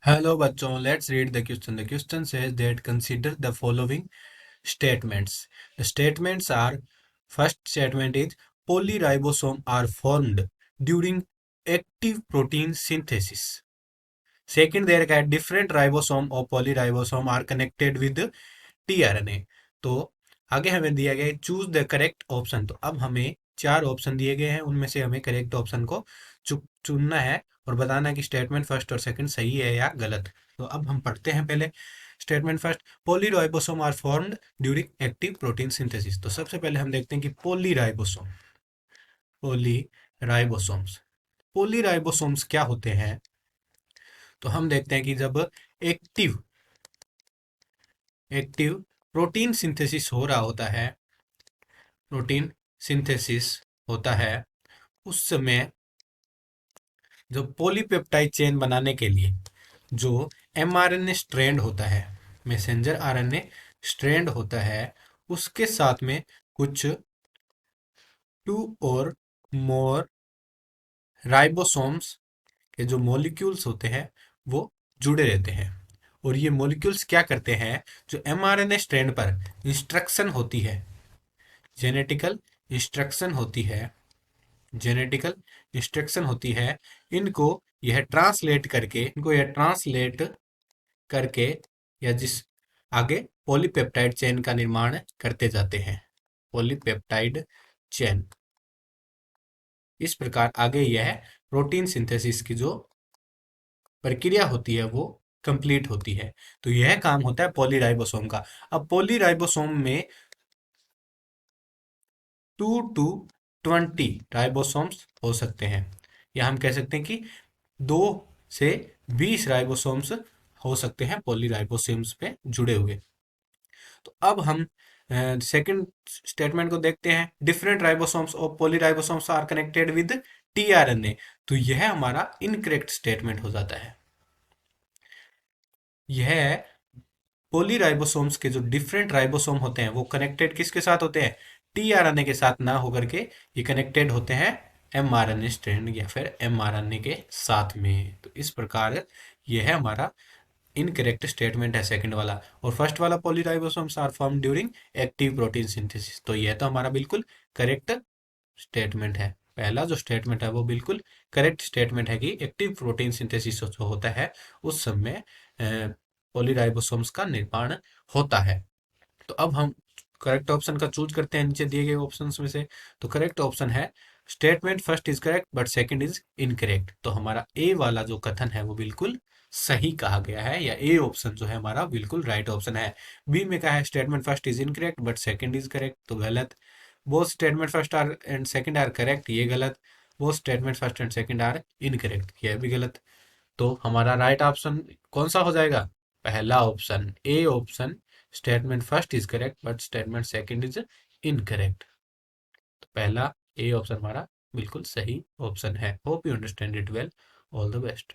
Hello बच्चों, let's read the question. The question says that consider the following statements. The statements are: first statement is polyribosome are formed during active protein synthesis. Second, there are different ribosome or polyribosome are connected with tRNA. तो आगे हमें दिया गया है choose the correct option. तो अब हमें चार ऑप्शन दिए गए हैं, उनमें से हमें करेक्ट ऑप्शन को चुनना है और बताना है कि स्टेटमेंट फर्स्ट और सेकंड सही है या गलत। तो अब हम पढ़ते हैं पहले statement first. Polyribosome are formed during active protein synthesis. तो सबसे पहले हम देखते हैं कि पोलीराइबोसोम्स पोलीराइबोसोम्स क्या होते हैं। तो हम देखते हैं कि जब एक्टिव एक्टिव प्रोटीन सिंथेसिस हो रहा होता है, प्रोटीन सिंथेसिस होता है, उस समय जो पॉलीपेप्टाइड चेन बनाने के लिए जो एमआरएनए स्ट्रैंड होता है, मैसेंजर आरएनए स्ट्रैंड होता है, उसके साथ में कुछ टू और मोर राइबोसोम्स के जो मॉलिक्यूल्स होते हैं वो जुड़े रहते हैं। और ये मॉलिक्यूल्स क्या करते हैं, जो एमआरएनए स्ट्रैंड पर इंस्ट्रक्शन होती है, जेनेटिकल इंस्ट्रक्शन होती है, जेनेटिकल इंस्ट्रक्शन होती है, इनको यह ट्रांसलेट करके या जिस आगे पॉलीपेप्टाइड चेन का निर्माण करते जाते हैं, पॉलीपेप्टाइड चेन। इस प्रकार आगे यह प्रोटीन सिंथेसिस की जो प्रक्रिया होती है वो कंप्लीट होती है। तो यह काम होता है पॉलीराइबोसोम का। अब पॉलीराइबोसोम में 2 to 20 राइबोसोम्स हो सकते हैं, या हम कह सकते हैं कि 2 से 20 राइबोसोम्स हो सकते हैं पॉलीराइबोसोम्स पे जुड़े हुए। तो अब हम सेकंड स्टेटमेंट को देखते हैं। डिफरेंट राइबोसोम्स और पॉलीराइबोसोम्स आर कनेक्टेड विद टीआरएनए। तो यह हमारा इनकरेक्ट स्टेटमेंट हो जाता है। यह पॉलीराइबोसोम्स के जो डिफरेंट राइबोसोम होते हैं वो कनेक्टेड किसके साथ होते हैं, टीआरएनए के साथ ना होकर के ये कनेक्टेड होते हैं एमआरएनए स्ट्रैंड या फिर एमआरएनए के साथ में। तो इस प्रकार यह है हमारा इनकरेक्ट स्टेटमेंट है सेकंड वाला। और फर्स्ट वाला polyribosomes are form during active protein synthesis, तो यह तो हमारा बिल्कुल करेक्ट स्टेटमेंट है। पहला जो स्टेटमेंट है वो बिल्कुल करेक्ट स्टेटमेंट है कि एक्टिव प्रोटीन सिंथेसिस जो होता है उस समय पॉलीराइबोसोम्स का निर्माण होता है। तो अब हम करेक्ट ऑप्शन का चूज करते हैं नीचे दिए गए ऑप्शंस में से। तो करेक्ट ऑप्शन है statement first is correct but second is incorrect. तो हमारा ए वाला जो कथन है वो बिल्कुल सही कहा गया है, या ए ऑप्शन जो है हमारा बिल्कुल राइट ऑप्शन है। बी में कहा है statement first is incorrect but second is correct, तो गलत। Both statement first are and second are correct, ये गलत। Both statement first and second are incorrect, यह भी गलत। तो हमारा राइट ऑप्शन कौन सा हो जाएगा, पहला option, A option, statement first is correct but statement second is incorrect. तो पहला ए ऑप्शन हमारा बिल्कुल सही ऑप्शन है। Hope you understand it well. All the best.